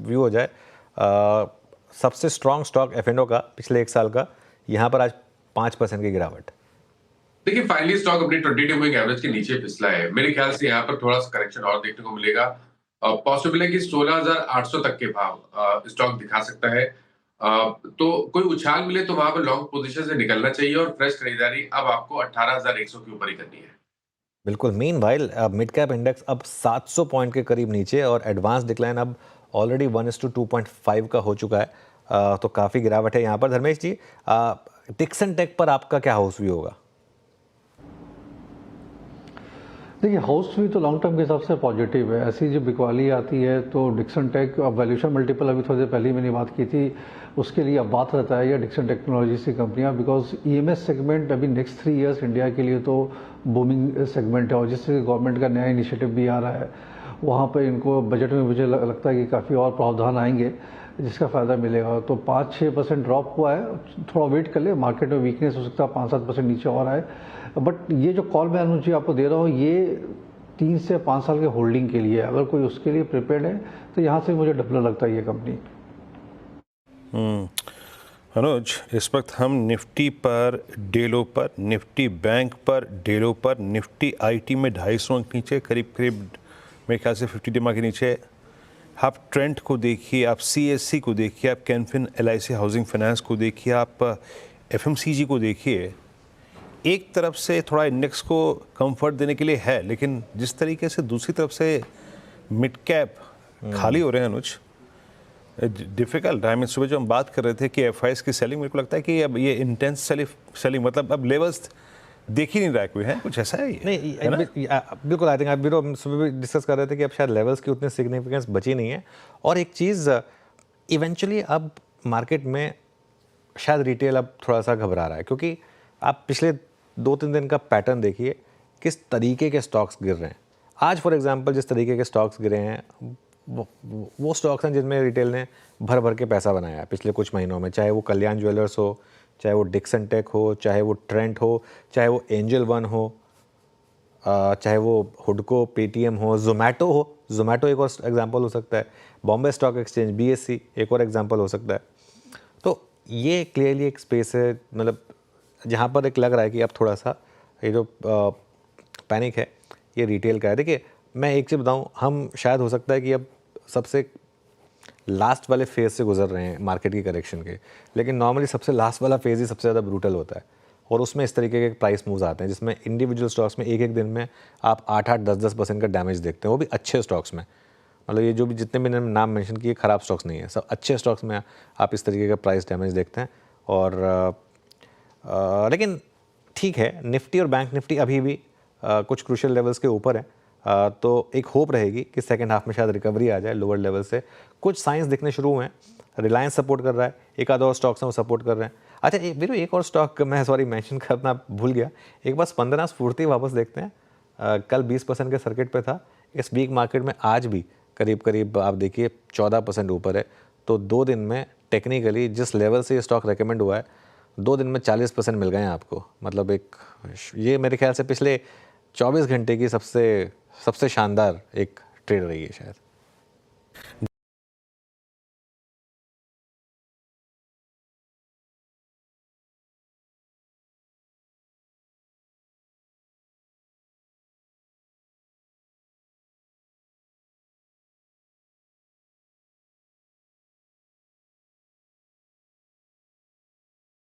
View हो जाए, सबसे स्ट्रॉन्ग स्टॉक F&O का पिछले 1 साल का, यहाँ पर आज 5% की गिरावट। देखिए फाइनली स्टॉक अपनी 22 मूविंग एवरेज के नीचे फिसला है। मेरे ख्याल से यहाँ पर थोड़ा सा करेक्शन और देखने को मिलेगा। पॉसिबल है कि 16,800 तक के भाव स्टॉक दिखा सकता है। तो कोई उछाल मिले तो वहां पर लॉन्ग पोजीशन से निकलना चाहिए और फ्रेश खरीदारी अब आपको 18,100 के ऊपर ही करनी है। बिल्कुल। मीनवाइल मिड कैप इंडेक्स अब 700 पॉइंट के करीब नीचे और एडवांस डिक्लाइन अब ऑलरेडी 1:2.5 का हो चुका है। तो काफ़ी गिरावट है यहाँ पर। धर्मेश जी, डिक्सन टेक पर आपका क्या हाउस व्यू होगा? देखिए हाउस व्यू तो लॉन्ग टर्म के हिसाब से पॉजिटिव है। ऐसी जो बिकवाली आती है तो डिक्सन टेक, अब वैल्यूएशन मल्टीपल अभी थोड़ी देर पहले ही मैंने बात की थी, उसके लिए अब बात रहता है या डिक्सन टेक्नोलॉजी की कंपनियां, बिकॉज ईएमएस सेगमेंट अभी नेक्स्ट 3 इयर्स इंडिया के लिए तो बूमिंग सेगमेंट है और जिससे गवर्नमेंट का नया इनिशिएटिव भी आ रहा है, वहाँ पर इनको बजट में मुझे लगता है कि काफ़ी और प्रावधान आएंगे जिसका फ़ायदा मिलेगा। तो 5-6% ड्रॉप हुआ है, थोड़ा वेट कर ले, मार्केट में वीकनेस हो सकता है 5-7% नीचे और आए। बट ये जो कॉल मैं अनुज जी आपको दे रहा हूँ ये 3 से 5 साल के होल्डिंग के लिए, अगर कोई उसके लिए प्रिपेयर्ड है तो यहाँ से मुझे डबल लगता है ये कंपनी। अनुज, इस वक्त हम निफ्टी पर, डेलो पर, निफ्टी बैंक पर, डेलो पर, निफ्टी आईटी में 250 अंक नीचे, करीब करीब मेरे ख्याल से 50 डिमा के नीचे। आप ट्रेंड को देखिए, आप सीएससी को देखिए, आप कैनफिन एलआईसी हाउसिंग फाइनेंस को देखिए, आप एफएमसीजी को देखिए। एक तरफ से थोड़ा इंडेक्स को कंफर्ट देने के लिए है, लेकिन जिस तरीके से दूसरी तरफ से मिड कैप खाली हो रहे हैं अनुज, डिफिकल्ट। आई मीन सुबह जो हम बात कर रहे थे कि एफआईएस की सेलिंग, मेरे को लगता है कि अब ये इंटेंस सेलिंग मतलब अब लेवल्स देख ही नहीं रहा है कोई, है कुछ ऐसा है ये? नहीं, बिल्कुल। आई थिंक आप भी सुबह भी डिस्कस कर रहे थे कि अब शायद लेवल्स की उतनी सिग्निफिकेंस बची नहीं है। और एक चीज़, इवेंचुअली अब मार्केट में शायद रिटेल अब थोड़ा सा घबरा रहा है, क्योंकि आप पिछले 2-3 दिन का पैटर्न देखिए, किस तरीके के स्टॉक्स गिर रहे हैं। आज फॉर एग्जांपल जिस तरीके के स्टॉक्स गिरे हैं वो स्टॉक्स हैं जिनमें रिटेल ने भर भर के पैसा बनाया है पिछले कुछ महीनों में, चाहे वो कल्याण ज्वेलर्स हो, चाहे वो डिक्सन टेक हो, चाहे वो ट्रेंट हो, चाहे वो एंजल वन हो, चाहे वो हुडको, पेटीएम हो, जोमेटो एक और एग्जांपल हो सकता है, बॉम्बे स्टॉक एक्सचेंज, बीएससी एक और एग्जांपल हो सकता है। तो ये क्लियरली एक स्पेस है, मतलब जहाँ पर एक लग रहा है कि अब थोड़ा सा ये जो पैनिक है ये रिटेल का है। देखिए मैं एक चीज़ बताऊँ, हम शायद हो सकता है कि अब सबसे लास्ट वाले फेज़ से गुजर रहे हैं मार्केट की करेक्शन के, लेकिन नॉर्मली सबसे लास्ट वाला फेज़ ही सबसे ज़्यादा ब्रूटल होता है और उसमें इस तरीके के प्राइस मूव्स आते हैं जिसमें इंडिविजुअल स्टॉक्स में एक दिन में आप 8-8, 10-10% का डैमेज देखते हैं, वो भी अच्छे स्टॉक्स में। मतलब ये जो भी जितने भी नाम मेंशन किए खराब स्टॉक्स नहीं है, सब अच्छे स्टॉक्स में आप इस तरीके का प्राइस डैमेज देखते हैं। और लेकिन ठीक है, निफ्टी और बैंक निफ्टी अभी भी कुछ क्रूशियल लेवल्स के ऊपर है। तो एक होप रहेगी कि सेकंड हाफ में शायद रिकवरी आ जाए लोअर लेवल से। कुछ साइंस दिखने शुरू हुए हैं, रिलायंस सपोर्ट कर रहा है, एक आधा और स्टॉक्स हैं वो सपोर्ट कर रहे हैं। अच्छा वीरू, एक और स्टॉक मैं मेंशन करना भूल गया, एक बार स्पंदना स्फूर्ति वापस देखते हैं। कल 20% के सर्किट पे था, इस वीक मार्केट में आज भी करीब करीब आप देखिए 14% ऊपर है। तो 2 दिन में टेक्निकली जिस लेवल से ये स्टॉक रिकमेंड हुआ है, 2 दिन में 40% मिल गए हैं आपको। मतलब एक ये मेरे ख्याल से पिछले 24 घंटे की सबसे शानदार एक ट्रेड रही है शायद।